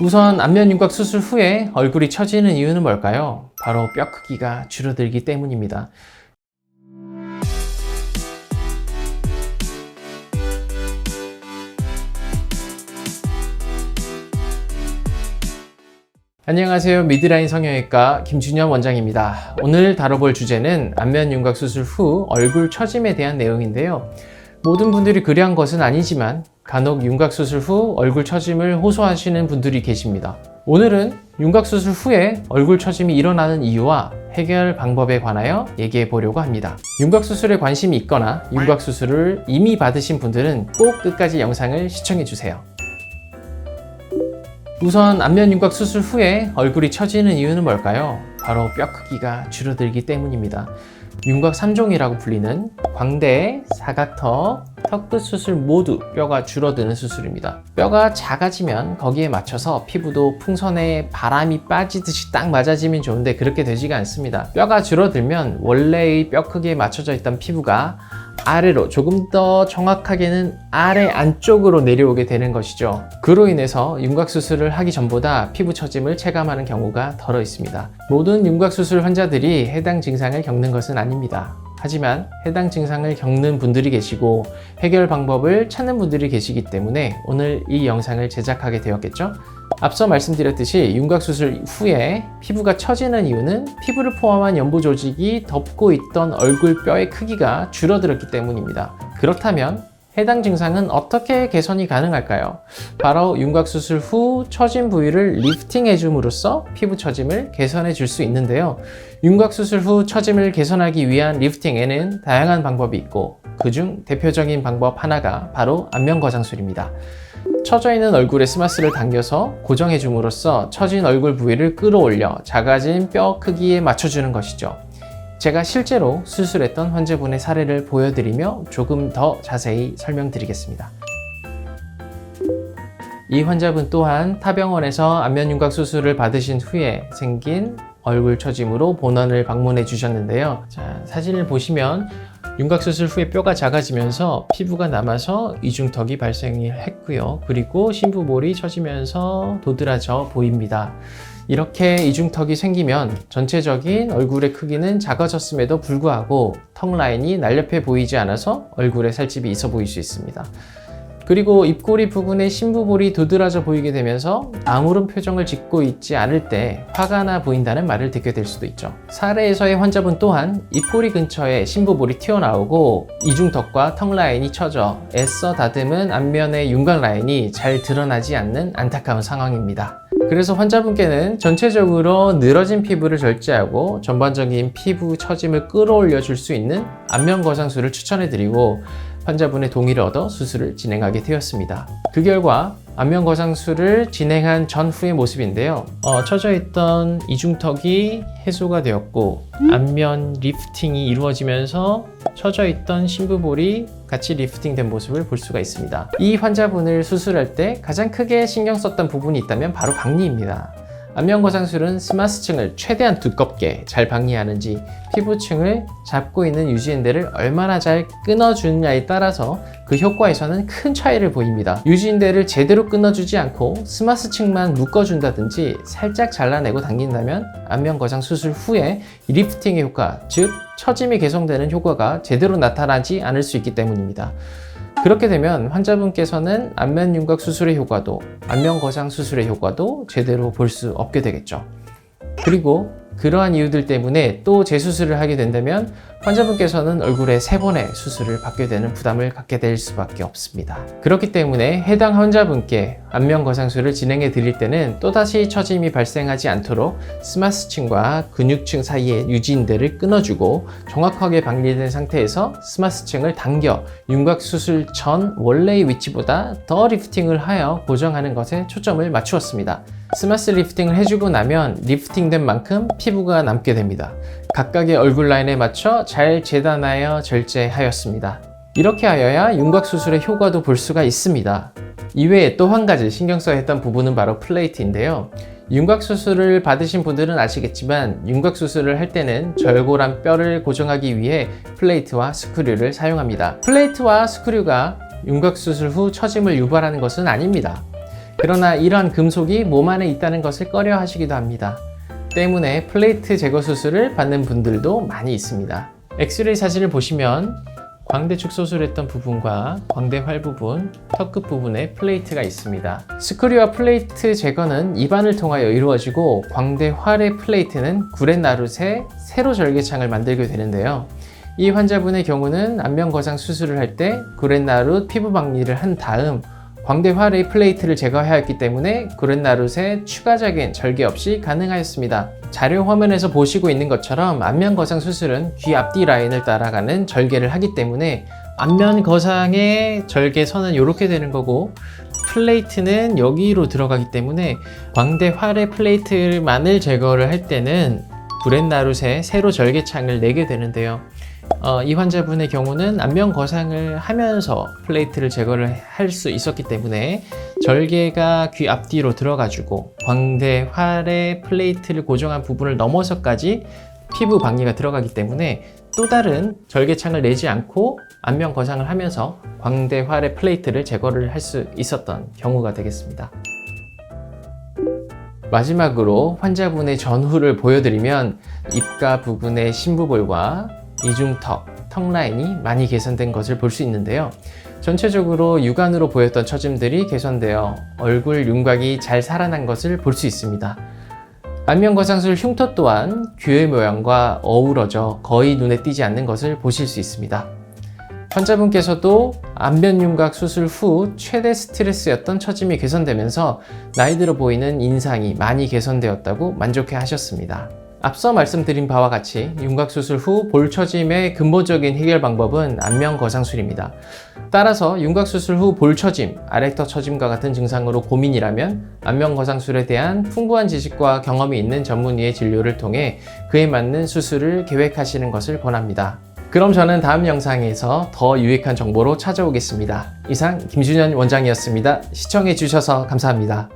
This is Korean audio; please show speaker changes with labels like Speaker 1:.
Speaker 1: 우선 안면 윤곽 수술 후에 얼굴이 처지는 이유는 뭘까요? 바로 뼈 크기가 줄어들기 때문입니다. 안녕하세요. 미드라인 성형외과 김준현 원장입니다. 오늘 다뤄볼 주제는 안면 윤곽 수술 후 얼굴 처짐에 대한 내용인데요. 모든 분들이 그리한 것은 아니지만 간혹 윤곽 수술 후 얼굴 처짐을 호소하시는 분들이 계십니다. 오늘은 윤곽 수술 후에 얼굴 처짐이 일어나는 이유와 해결 방법에 관하여 얘기해 보려고 합니다. 윤곽 수술에 관심이 있거나 윤곽 수술을 이미 받으신 분들은 꼭 끝까지 영상을 시청해 주세요. 우선 안면 윤곽 수술 후에 얼굴이 처지는 이유는 뭘까요? 바로 뼈 크기가 줄어들기 때문입니다. 윤곽 3종이라고 불리는 광대, 사각턱, 턱끝 수술 모두 뼈가 줄어드는 수술입니다. 뼈가 작아지면 거기에 맞춰서 피부도 풍선에 바람이 빠지듯이 딱 맞아지면 좋은데 그렇게 되지가 않습니다. 뼈가 줄어들면 원래의 뼈 크기에 맞춰져 있던 피부가 아래로, 조금 더 정확하게는 아래 안쪽으로 내려오게 되는 것이죠. 그로 인해서 윤곽 수술을 하기 전보다 피부 처짐을 체감하는 경우가 덜어 있습니다. 모든 윤곽 수술 환자들이 해당 증상을 겪는 것은 아닙니다. 하지만 해당 증상을 겪는 분들이 계시고 해결 방법을 찾는 분들이 계시기 때문에 오늘 이 영상을 제작하게 되었겠죠? 앞서 말씀드렸듯이 윤곽 수술 후에 피부가 처지는 이유는 피부를 포함한 연부 조직이 덮고 있던 얼굴 뼈의 크기가 줄어들었기 때문입니다. 그렇다면 해당 증상은 어떻게 개선이 가능할까요? 바로 윤곽 수술 후 처진 부위를 리프팅 해줌으로써 피부 처짐을 개선해 줄 수 있는데요. 윤곽 수술 후 처짐을 개선하기 위한 리프팅에는 다양한 방법이 있고 그중 대표적인 방법 하나가 바로 안면 거상술입니다. 처져 있는 얼굴에 스마스를 당겨서 고정해 줌으로써 처진 얼굴 부위를 끌어올려 작아진 뼈 크기에 맞춰주는 것이죠. 제가 실제로 수술했던 환자분의 사례를 보여드리며 조금 더 자세히 설명드리겠습니다. 이 환자분 또한 타 병원에서 안면 윤곽 수술을 받으신 후에 생긴 얼굴 처짐으로 본원을 방문해 주셨는데요. 자, 사진을 보시면 윤곽 수술 후에 뼈가 작아지면서 피부가 남아서 이중턱이 발생했고요. 그리고 심부볼이 처지면서 도드라져 보입니다. 이렇게 이중턱이 생기면 전체적인 얼굴의 크기는 작아졌음에도 불구하고 턱 라인이 날렵해 보이지 않아서 얼굴에 살집이 있어 보일 수 있습니다. 그리고 입꼬리 부분에 심부볼이 도드라져 보이게 되면서 아무런 표정을 짓고 있지 않을 때 화가 나 보인다는 말을 듣게 될 수도 있죠. 사례에서의 환자분 또한 입꼬리 근처에 심부볼이 튀어나오고 이중턱과 턱 라인이 처져 애써 다듬은 앞면의 윤곽 라인이 잘 드러나지 않는 안타까운 상황입니다. 그래서 환자분께는 전체적으로 늘어진 피부를 절제하고 전반적인 피부 처짐을 끌어올려 줄 수 있는 안면 거상술을 추천해 드리고 환자분의 동의를 얻어 수술을 진행하게 되었습니다. 그 결과 안면 거상술을 진행한 전후의 모습인데요. 처져 있던 이중턱이 해소가 되었고 안면 리프팅이 이루어지면서 처져 있던 심부볼이 같이 리프팅된 모습을 볼 수가 있습니다. 이 환자분을 수술할 때 가장 크게 신경 썼던 부분이 있다면 바로 박리입니다. 안면 거상술은 스마스층을 최대한 두껍게 잘 박리하는지 피부층을 잡고 있는 유지인대를 얼마나 잘 끊어주느냐에 따라서 그 효과에서는 큰 차이를 보입니다. 유지인대를 제대로 끊어주지 않고 스마스층만 묶어준다든지 살짝 잘라내고 당긴다면 안면 거상 수술 후에 리프팅의 효과, 즉 처짐이 개선되는 효과가 제대로 나타나지 않을 수 있기 때문입니다. 그렇게 되면 환자분께서는 안면 윤곽 수술의 효과도 안면 거상 수술의 효과도 제대로 볼 수 없게 되겠죠. 그리고 그러한 이유들 때문에 또 재수술을 하게 된다면 환자분께서는 얼굴에 3번의 수술을 받게 되는 부담을 갖게 될 수밖에 없습니다. 그렇기 때문에 해당 환자분께 안면 거상술을 진행해 드릴 때는 또다시 처짐이 발생하지 않도록 스마스층과 근육층 사이의 유지인대를 끊어주고 정확하게 박리된 상태에서 스마스층을 당겨 윤곽 수술 전 원래의 위치보다 더 리프팅을 하여 고정하는 것에 초점을 맞추었습니다. 스마스 리프팅을 해주고 나면 리프팅된 만큼 피부가 남게 됩니다. 각각의 얼굴 라인에 맞춰 잘 재단하여 절제하였습니다. 이렇게 하여야 윤곽 수술의 효과도 볼 수가 있습니다. 이외에 또 한 가지 신경 써야 했던 부분은 바로 플레이트인데요. 윤곽 수술을 받으신 분들은 아시겠지만 윤곽 수술을 할 때는 절골한 뼈를 고정하기 위해 플레이트와 스크류를 사용합니다. 플레이트와 스크류가 윤곽 수술 후 처짐을 유발하는 것은 아닙니다. 그러나 이러한 금속이 몸 안에 있다는 것을 꺼려 하시기도 합니다. 때문에 플레이트 제거 수술을 받는 분들도 많이 있습니다. 엑스레이 사진을 보시면 광대 축소술했던 부분과 광대 활 부분, 턱 끝 부분에 플레이트가 있습니다. 스크류와 플레이트 제거는 입안을 통하여 이루어지고 광대 활의 플레이트는 구렛나룻의 세로 절개창을 만들게 되는데요. 이 환자분의 경우는 안면 거상 수술을 할 때 구렛나룻 피부 박리를 한 다음 광대 활의 플레이트를 제거해야 했기 때문에 구렛나룻의 추가적인 절개 없이 가능하였습니다. 자료 화면에서 보시고 있는 것처럼 안면 거상 수술은 귀 앞뒤 라인을 따라가는 절개를 하기 때문에 안면 거상의 절개선은 이렇게 되는 거고 플레이트는 여기로 들어가기 때문에 광대 활의 플레이트만을 제거를 할 때는 구렛나룻의 세로 절개창을 내게 되는데요. 이 환자분의 경우는 안면 거상을 하면서 플레이트를 제거를 할 수 있었기 때문에 절개가 귀 앞뒤로 들어가지고 광대 활의 플레이트를 고정한 부분을 넘어서까지 피부 박리가 들어가기 때문에 또 다른 절개창을 내지 않고 안면 거상을 하면서 광대 활의 플레이트를 제거를 할 수 있었던 경우가 되겠습니다. 마지막으로 환자분의 전후를 보여드리면 입가 부근의 심부볼과 이중턱, 턱 라인이 많이 개선된 것을 볼 수 있는데요. 전체적으로 육안으로 보였던 처짐들이 개선되어 얼굴 윤곽이 잘 살아난 것을 볼 수 있습니다. 안면 거상술 흉터 또한 귀의 모양과 어우러져 거의 눈에 띄지 않는 것을 보실 수 있습니다. 환자분께서도 안면 윤곽 수술 후 최대 스트레스였던 처짐이 개선되면서 나이 들어 보이는 인상이 많이 개선되었다고 만족해 하셨습니다. 앞서 말씀드린 바와 같이 윤곽 수술 후 볼 처짐의 근본적인 해결 방법은 안면 거상술입니다. 따라서 윤곽 수술 후 볼 처짐, 아래턱 처짐과 같은 증상으로 고민이라면 안면 거상술에 대한 풍부한 지식과 경험이 있는 전문의의 진료를 통해 그에 맞는 수술을 계획하시는 것을 권합니다. 그럼 저는 다음 영상에서 더 유익한 정보로 찾아오겠습니다. 이상 김준현 원장이었습니다. 시청해 주셔서 감사합니다.